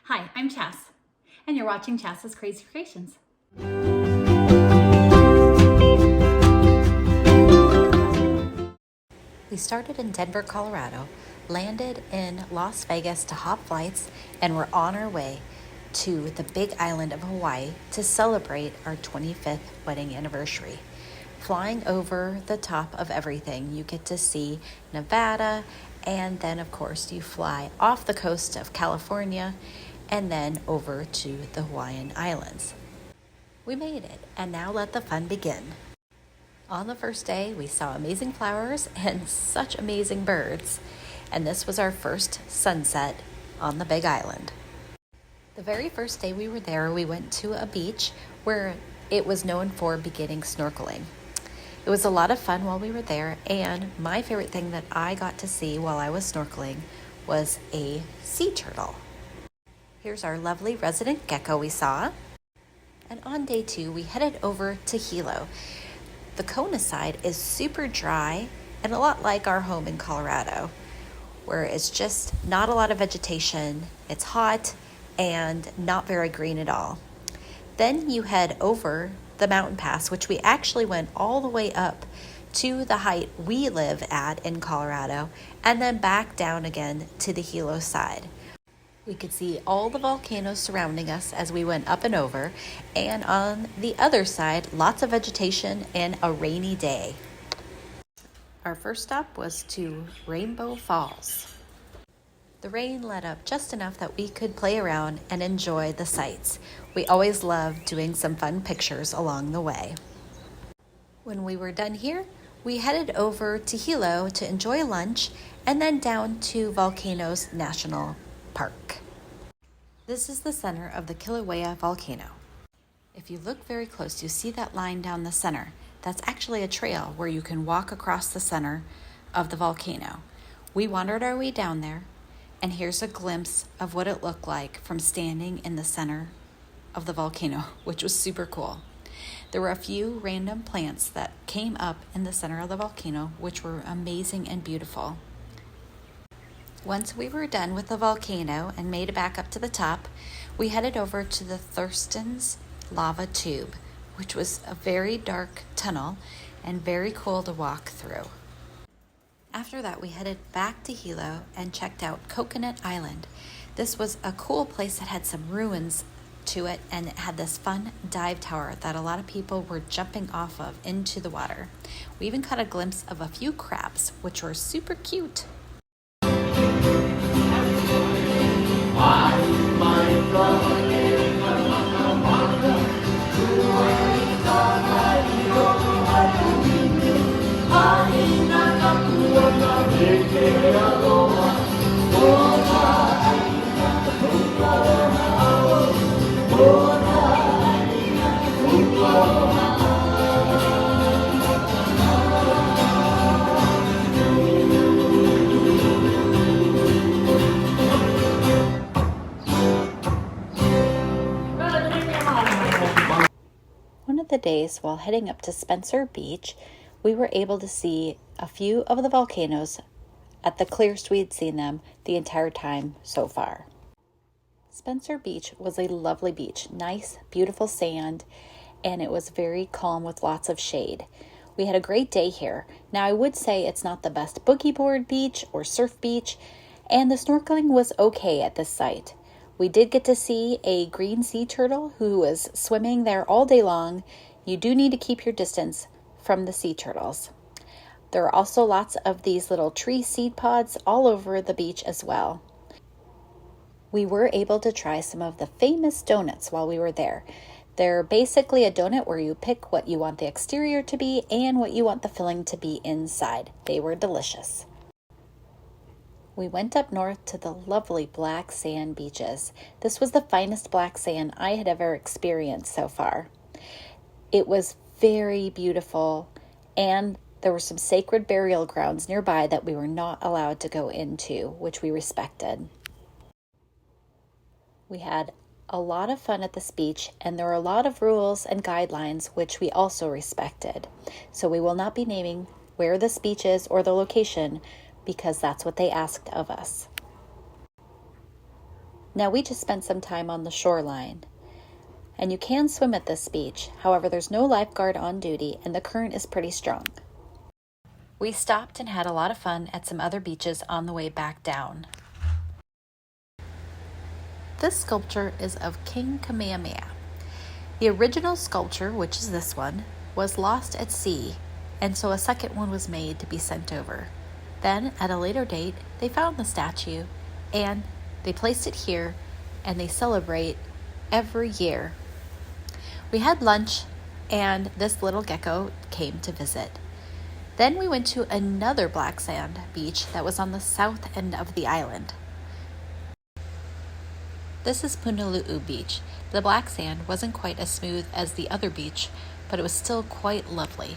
Hi, I'm Chas, and you're watching Chas's Crazy Creations. We started in Denver, Colorado, landed in Las Vegas to hop flights, and were on our way to the big island of Hawaii to celebrate our 25th wedding anniversary. Flying over the top of everything, you get to see Nevada, and then of course you fly off the coast of California and then over to the Hawaiian Islands. We made it, and now let the fun begin. On the first day, we saw amazing flowers and such amazing birds, and this was our first sunset on the Big Island. The very first day we were there, we went to a beach where it was known for beginning snorkeling. It was a lot of fun while we were there, and my favorite thing that I got to see while I was snorkeling was a sea turtle. Here's our lovely resident gecko we saw. And on day 2, we headed over to Hilo. The Kona side is super dry and a lot like our home in Colorado, where it's just not a lot of vegetation, it's hot, and not very green at all. Then you head over the mountain pass, which we actually went all the way up to the height we live at in Colorado, and then back down again to the Hilo side. We could see all the volcanoes surrounding us as we went up and over, and on the other side, lots of vegetation and a rainy day. Our first stop was to Rainbow Falls. The rain let up just enough that we could play around and enjoy the sights. We always love doing some fun pictures along the way. When we were done here, we headed over to Hilo to enjoy lunch and then down to Volcanoes National Park. This is the center of the Kilauea volcano. If you look very close, you see that line down the center. That's actually a trail where you can walk across the center of the volcano. We wandered our way down there, and here's a glimpse of what it looked like from standing in the center of the volcano, which was super cool. There were a few random plants that came up in the center of the volcano, which were amazing and beautiful. Once we were done with the volcano and made it back up to the top, we headed over to the Thurston's lava tube, which was a very dark tunnel and very cool to walk through. After that, we headed back to Hilo and checked out Coconut Island. This was a cool place that had some ruins to it, and it had this fun dive tower that a lot of people were jumping off of into the water. We even caught a glimpse of a few crabs, which were super cute. One of the days while heading up to Spencer Beach, we were able to see a few of the volcanoes at the clearest we had seen them the entire time so far. Spencer Beach was a lovely beach, nice, beautiful sand, and it was very calm with lots of shade. We had a great day here. Now, I would say it's not the best boogie board beach or surf beach, and the snorkeling was okay at this site. We did get to see a green sea turtle who was swimming there all day long. You do need to keep your distance from the sea turtles. There are also lots of these little tree seed pods all over the beach as well. We were able to try some of the famous donuts while we were there. They're basically a donut where you pick what you want the exterior to be and what you want the filling to be inside. They were delicious. We went up north to the lovely black sand beaches. This was the finest black sand I had ever experienced so far. It was very beautiful, and there were some sacred burial grounds nearby that we were not allowed to go into, which we respected. We had a lot of fun at this beach, and there were a lot of rules and guidelines which we also respected. So we will not be naming where this beach is or the location, because that's what they asked of us. Now we just spent some time on the shoreline. And you can swim at this beach. However, there's no lifeguard on duty and the current is pretty strong. We stopped and had a lot of fun at some other beaches on the way back down. This sculpture is of King Kamehameha. The original sculpture, which is this one, was lost at sea, and so a second one was made to be sent over. Then, at a later date, they found the statue, and they placed it here, and they celebrate every year. We had lunch, and this little gecko came to visit. Then we went to another black sand beach that was on the south end of the island. This is Punalu'u Beach. The black sand wasn't quite as smooth as the other beach, but it was still quite lovely.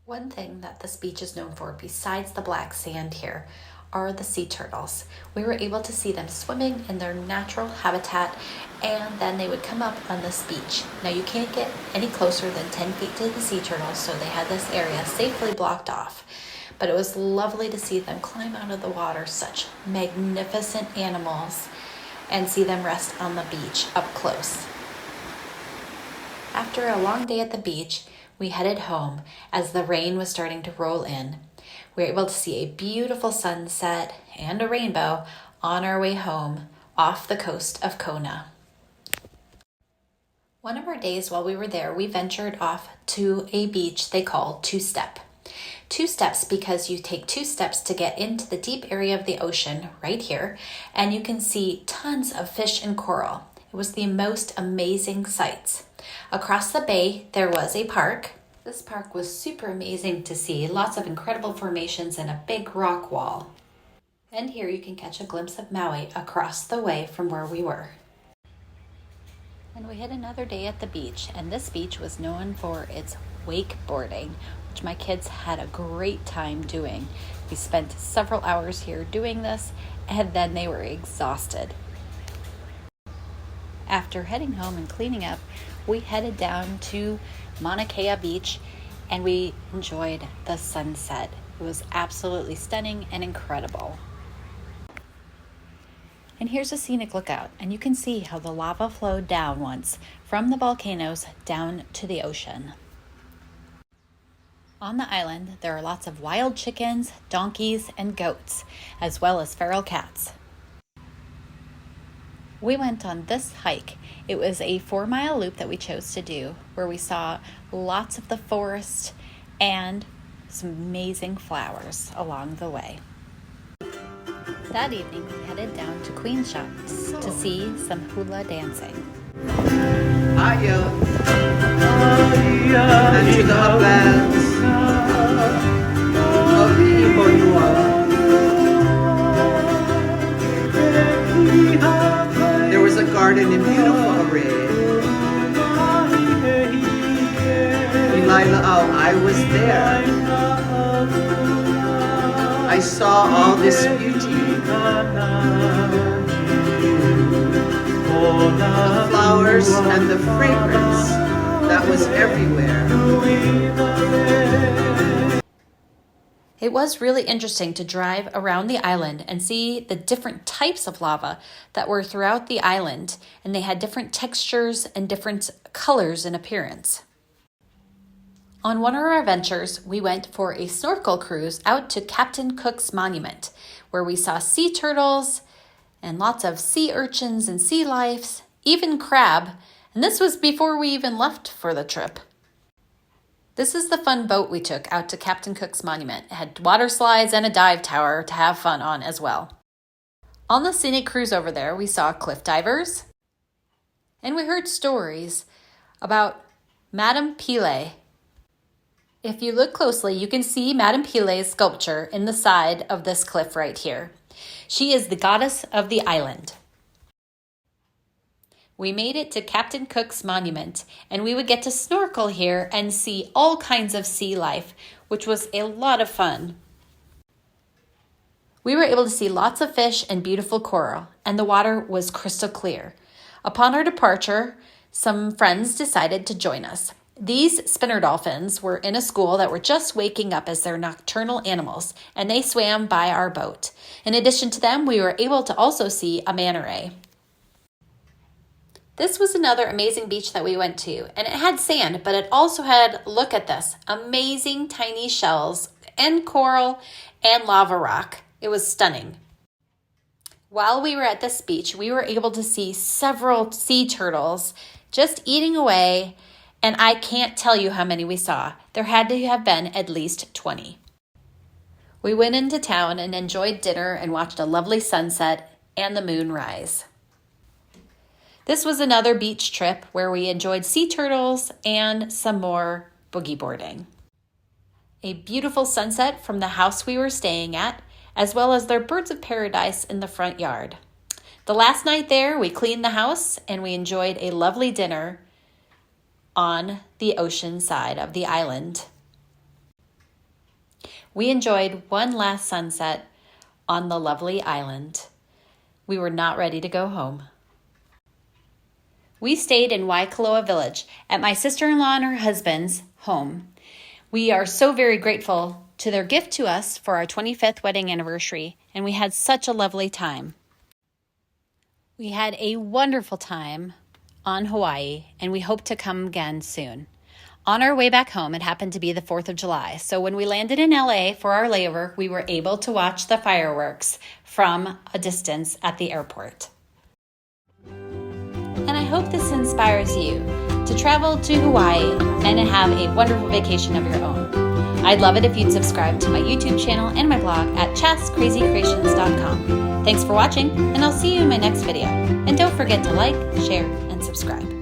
One thing that this beach is known for, besides the black sand here, are the sea turtles. We were able to see them swimming in their natural habitat, and then they would come up on this beach. Now you can't get any closer than 10 feet to the sea turtles, so they had this area safely blocked off. But it was lovely to see them climb out of the water, such magnificent animals, and see them rest on the beach up close. After a long day at the beach, we headed home as the rain was starting to roll in. We were able to see a beautiful sunset and a rainbow on our way home off the coast of Kona. One of our days while we were there, we ventured off to a beach they call two-step. Two steps because you take 2 steps to get into the deep area of the ocean right here, and you can see tons of fish and coral. It was the most amazing sights. Across the bay, there was a park. This park was super amazing to see. Lots of incredible formations and a big rock wall. And here you can catch a glimpse of Maui across the way from where we were. And we had another day at the beach, and this beach was known for its wakeboarding, which my kids had a great time doing. We spent several hours here doing this, and then they were exhausted. After heading home and cleaning up, we headed down to Mauna Kea Beach, and we enjoyed the sunset. It was absolutely stunning and incredible. And here's a scenic lookout, and you can see how the lava flowed down once from the volcanoes down to the ocean. On the island, there are lots of wild chickens, donkeys, and goats, as well as feral cats. We went on this hike. It was a 4-mile loop that we chose to do, where we saw lots of the forest and some amazing flowers along the way. That evening, we headed down to Queen's Shop to see some hula dancing. Ayo. And to the uplands of Hilo. There was a garden in beautiful array. Ilailaau, I was there. I saw all this beauty. The flowers and the fragrance that was everywhere. It was really interesting to drive around the island and see the different types of lava that were throughout the island, and they had different textures and different colors and appearance. On one of our adventures, we went for a snorkel cruise out to Captain Cook's Monument, where we saw sea turtles and lots of sea urchins and sea life, even crab, and this was before we even left for the trip. This is the fun boat we took out to Captain Cook's Monument. It had water slides and a dive tower to have fun on as well. On the scenic cruise over there, we saw cliff divers, and we heard stories about Madame Pele. If you look closely, you can see Madame Pele's sculpture in the side of this cliff right here. She is the goddess of the island. We made it to Captain Cook's Monument, and we would get to snorkel here and see all kinds of sea life, which was a lot of fun. We were able to see lots of fish and beautiful coral, and the water was crystal clear. Upon our departure, some friends decided to join us. These spinner dolphins were in a school that were just waking up as their nocturnal animals, and they swam by our boat. In addition to them, we were able to also see a manta ray. This was another amazing beach that we went to, and it had sand, but it also had, look at this, amazing tiny shells and coral and lava rock. It was stunning. While we were at this beach, we were able to see several sea turtles just eating away, and I can't tell you how many we saw. There had to have been at least 20. We went into town and enjoyed dinner and watched a lovely sunset and the moon rise. This was another beach trip where we enjoyed sea turtles and some more boogie boarding. A beautiful sunset from the house we were staying at, as well as their birds of paradise in the front yard. The last night there, we cleaned the house and we enjoyed a lovely dinner on the ocean side of the island. We enjoyed one last sunset on the lovely island. We were not ready to go home. We stayed in Waikoloa Village at my sister-in-law and her husband's home. We are so very grateful to their gift to us for our 25th wedding anniversary, and we had such a lovely time. We had a wonderful time on Hawaii, and we hope to come again soon. On our way back home, it happened to be the 4th of July, so when we landed in LA for our layover, we were able to watch the fireworks from a distance at the airport. And I hope this inspires you to travel to Hawaii and have a wonderful vacation of your own. I'd love it if you'd subscribe to my YouTube channel and my blog at chascrazycreations.com. Thanks for watching, and I'll see you in my next video. And don't forget to like, share, and subscribe.